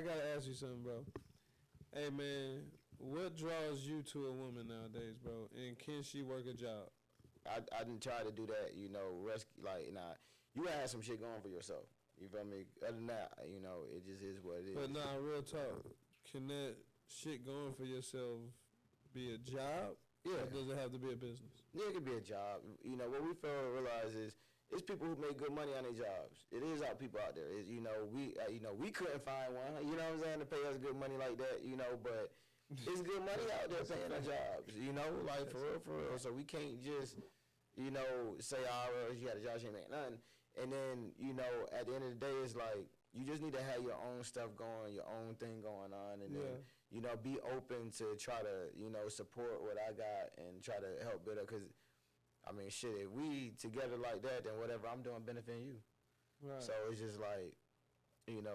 I gotta ask you something, bro. Hey, man, what draws you to a woman nowadays, bro? And can she work a job? I didn't try to do that, rescue, you gotta have some shit going for yourself. You feel me? Other than that, it just is what it is. But nah, real talk. Can that shit going for yourself be a job? Yeah. Or does it have to be a business? Yeah, it could be a job. What we fail to realize is it's people who make good money on their jobs. It is our people out there. It's, we couldn't find one, you know what I'm saying, to pay us good money like that, but it's good money out there paying our jobs, for real. So we can't just, say, well, you got a job, you ain't make nothing. And then, at the end of the day, it's like, you just need to have your own stuff going, your own thing going on, and then, be open to try to, support what I got and try to help build up. Because, shit, if we together like that, then whatever I'm doing benefiting you. Right. So it's just like,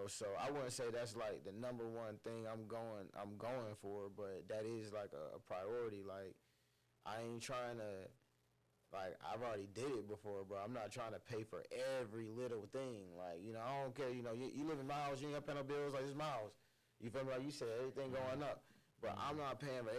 so I wouldn't say that's like the number one thing I'm going for, but that is like a priority. Like, I ain't trying to. Like, I've already did it before, bro. I'm not trying to pay for every little thing. Like, I don't care. You live in my house, you ain't got to pay no bills. Like, it's my house. You feel me? Like you said, everything going up. But I'm not paying for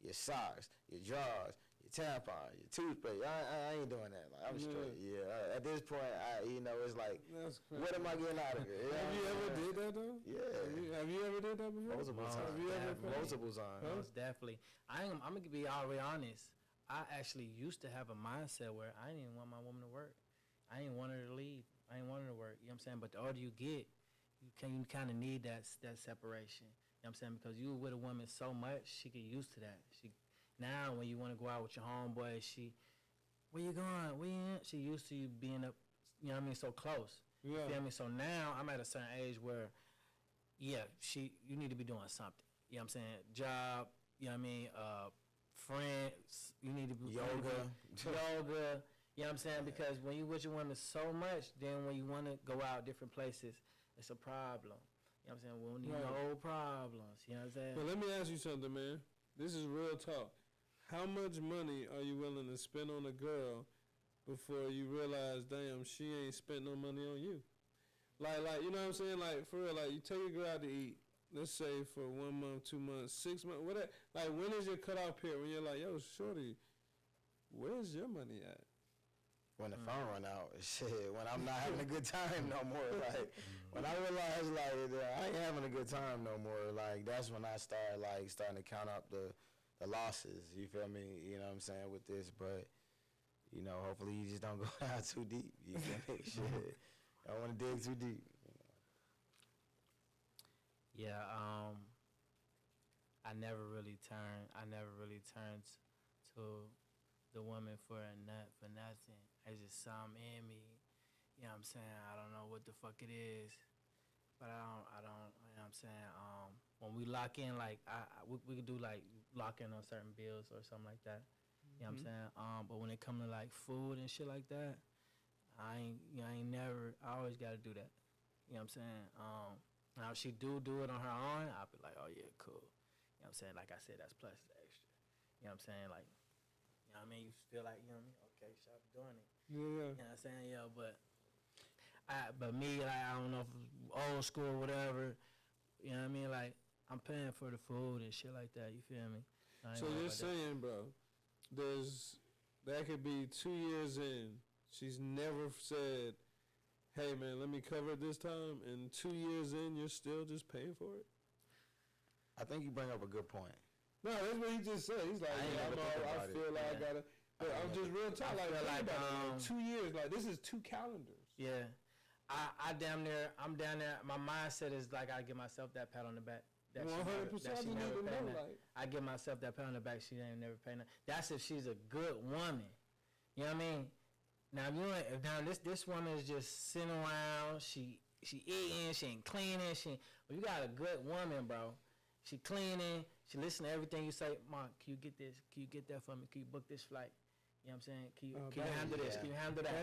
your socks, your drawers, your tampon, your toothpaste. I ain't doing that. Like, I'm straight. Yeah. At this point, it's like, what am I getting out of it? Have you ever did that, though? Yeah. Have you ever did that before? Multiple times. Have you ever Multiple times. Most definitely. I'm going to be all the way honest. I actually used to have a mindset where I didn't even want my woman to work. I didn't want her to leave. I didn't want her to work. You know what I'm saying? But the older you get, you kind of need that separation. You know what I'm saying? Because you were with a woman so much, she get used to that. Now when you want to go out with your homeboy, where you going? Where you? She used to you being up, you know what I mean, so close. Yeah. You feel me? So now I'm at a certain age where, you need to be doing something. You know what I'm saying? Job, you know what I mean? Friends, you need to be yoga, you know what I'm saying? Because when you with your woman so much, then when you want to go out different places, it's a problem. You know what I'm saying? We don't need no problems. You know what I'm saying? Well, let me ask you something, man. This is real talk. How much money are you willing to spend on a girl before you realize, damn, she ain't spent no money on you? Like, you know what I'm saying? Like, for real, like, you take a girl out to eat. Let's say for 1 month, 2 months, 6 months, whatever. Like, when is your cutoff period? When you're like, yo, shorty, where's your money at? When the phone run out, shit. When I'm not having a good time no more. Like, when I realize, like, I ain't having a good time no more. Like, that's when I start, like, starting to count up the losses. You feel me? You know what I'm saying, with this. But, hopefully you just don't go down too deep. You feel me? Shit. I don't want to dig too deep. Yeah, I never really turned to the woman for nothing. It's just something in me. You know what I'm saying? I don't know what the fuck it is, but I don't. You know what I'm saying? When we lock in, like we could do like lock in on certain bills or something like that. You know what I'm saying? But when it comes to like food and shit like that, I always got to do that. You know what I'm saying? Now, if she do it on her own, I'll be like, oh, yeah, cool. You know what I'm saying? Like I said, that's plus extra. You know what I'm saying? Like, you know what I mean? You feel like, you know what I mean? Okay, shop doing it. Yeah. You know what I'm saying? Yeah, but me, like, I don't know if it's old school or whatever. You know what I mean? Like, I'm paying for the food and shit like that. You feel me? So you're saying, bro, that could be 2 years in. She's never said, hey, man, let me cover it this time, and 2 years in, you're still just paying for it? I think you bring up a good point. No, that's what he just said. He's like, I feel like I gotta. But I'm just real talk. Like 2 years. Like, this is 2 calendars. Yeah. I'm down there. My mindset is like, I give myself that pat on the back. 100%. I give myself that pat on the back. She ain't never paying that. That's if she's a good woman. You know what I mean? Now, this woman is just sitting around. She eating. She ain't cleaning. Well, you got a good woman, bro. She cleaning. She listen to everything you say. Mom, can you get this? Can you get that for me? Can you book this flight? You know what I'm saying? Can you handle this? Can you handle that?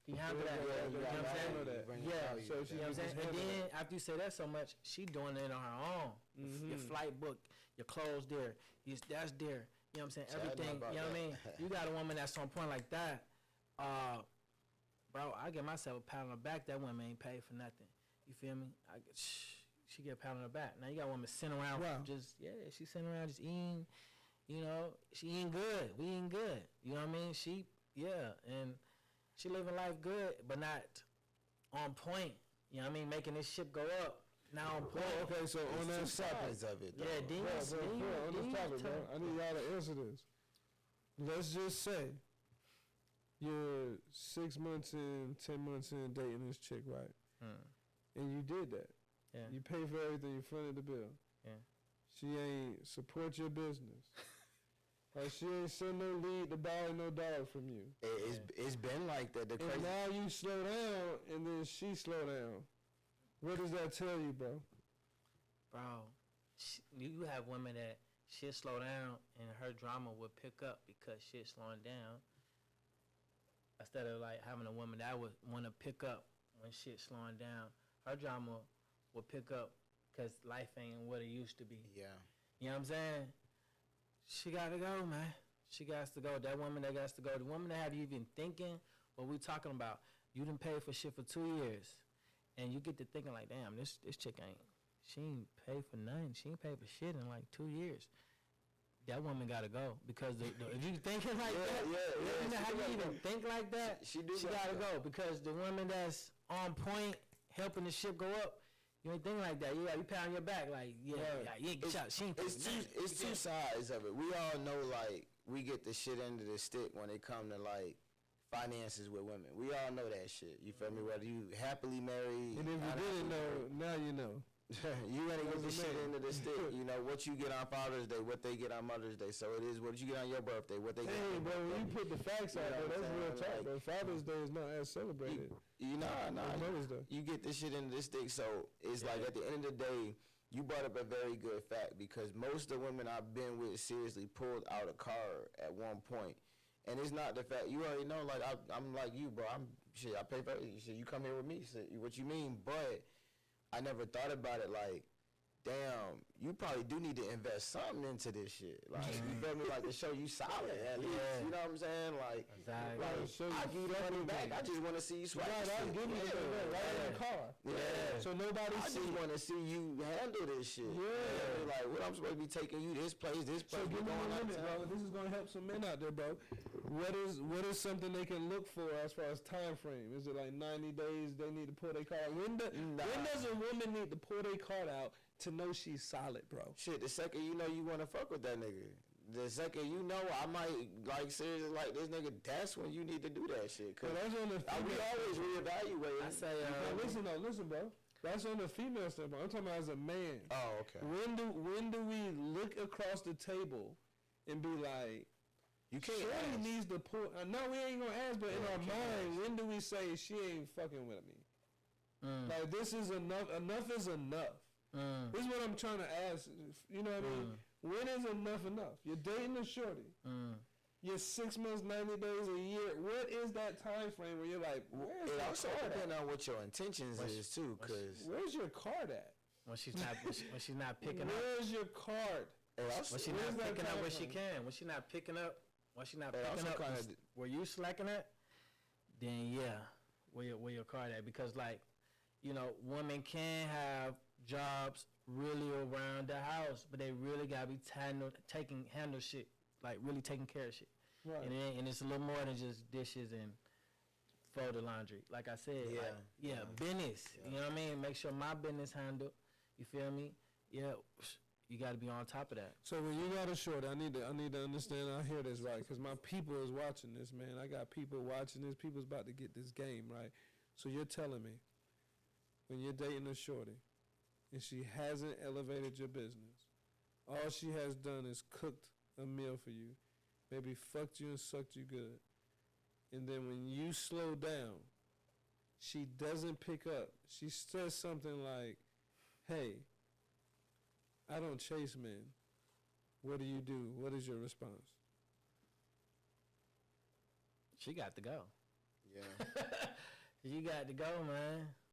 Can you handle that? You know what I'm saying? Yeah. So you know what I'm saying? And then after you say that so much, she doing it on her own. Your flight booked, your clothes there, that's there. You know what I'm saying? Everything. You know what I mean? You got a woman that's on point like that. Bro, I give myself a pat on the back. That woman ain't paid for nothing. You feel me? she get a pat on the back. Now you got women sitting around she's sitting around just eating, she eating good. We eating good. You know what I mean? And she living life good, but not on point. You know what I mean? Making this ship go up. Now on point. Okay, so on that sides of it, though. on this topic, bro, I need y'all to answer this. Let's just say you're 6 months in, 10 months in dating this chick, right? And you did that. Yeah. You pay for everything. You fronted the bill. Yeah. She ain't support your business. Like she ain't send no lead to borrow no dollar from you. It's been like that. And now you slow down, and then she slow down. What does that tell you, bro? Bro, you have women that shit slow down, and her drama will pick up because shit slowing down. Instead of like having a woman that would want to pick up when shit slowing down, her drama will pick up because life ain't what it used to be. Yeah. You know what I'm saying? She got to go, man. She got to go. That woman that got to go. The woman that have you even thinking what we talking about. You done paid for shit for 2 years. And you get to thinking like, damn, this chick she ain't pay for nothing. She ain't pay for shit in like 2 years. That woman got to go. Because if you thinking like that, how you even think like that? She got to go. Because the woman that's on point, helping the ship go up, you ain't thinking like that. You pat on your back like, you ain't get shot. She ain't it's two sides of it. We all know, like, we get the shit end of the stick when it come to, like, finances with women. We all know that shit. You feel me? Whether you happily married. And if you didn't know, now you know. You ain't get the shit into the stick. You know, what you get on Father's Day, what they get on Mother's Day. So it is what you get on your birthday, what they get on your bro, birthday. when you put the facts out there, that's real talk, bro. Father's Day is not as celebrated. You get this shit into the stick. So it's like at the end of the day, you brought up a very good fact because most of the women I've been with seriously pulled out a card at one point. And it's not the fact, you already know, like, I'm like you, bro. I pay for it. You come here with me. What you mean? But I never thought about it like, damn, you probably do need to invest something into this shit. Like, you feel me? Like, to show you solid at least. You know what I'm saying? Like, I give you the money back. I just want to see you swipe. I'll give you the money right in the car. Yeah. So nobody I just want to see you handle this shit. Yeah. Like, what I'm supposed to be taking you this place. So give me a minute, bro. This is going to help some men out there, bro. What is something they can look for as far as time frame? Is it like 90 days they need to pull their card? When does a woman need to pull their card out to know she's solid, bro? Shit, the second you know you want to fuck with that nigga. The second you know I might, like, seriously like this nigga, that's when you need to do that shit. Cause that's on the we always reevaluate. I say, listen, bro. That's on the female standpoint. I'm talking about as a man. Oh, okay. When do we look across the table and be like, you can't Shorty needs to pull. No, we ain't gonna ask, but in our mind, when do we say she ain't fucking with me? Like, this is enough. Enough is enough. This is what I'm trying to ask. You know what I mean? When is enough? You're dating a shorty. You're 6 months, 90 days, a year. What is that time frame where you're like, where's it your also card depends at? on what your intentions is too, cause where's your card at? When she's not picking up. Where's your card? When she's not picking up where she can. When she's not picking up. When she's not picking up where you slacking at, then where your card at? Because, like, you know, women can have jobs really around the house, but they really gotta be handle shit, like really taking care of shit. Right. And it's a little more than just dishes and folded laundry. Like I said, business. You know what I mean? Make sure my business handled. You feel me? Yeah. You got to be on top of that. So when you got a short, I need to understand. I hear this right because my people is watching this, man. I got people watching this. People's about to get this game right. So you're telling me when you're dating a shorty and she hasn't elevated your business, all she has done is cooked a meal for you, maybe fucked you and sucked you good, and then when you slow down, she doesn't pick up. She says something like, "Hey, I don't chase men. What do you do?" What is your response? She got to go. Yeah. You got to go, man.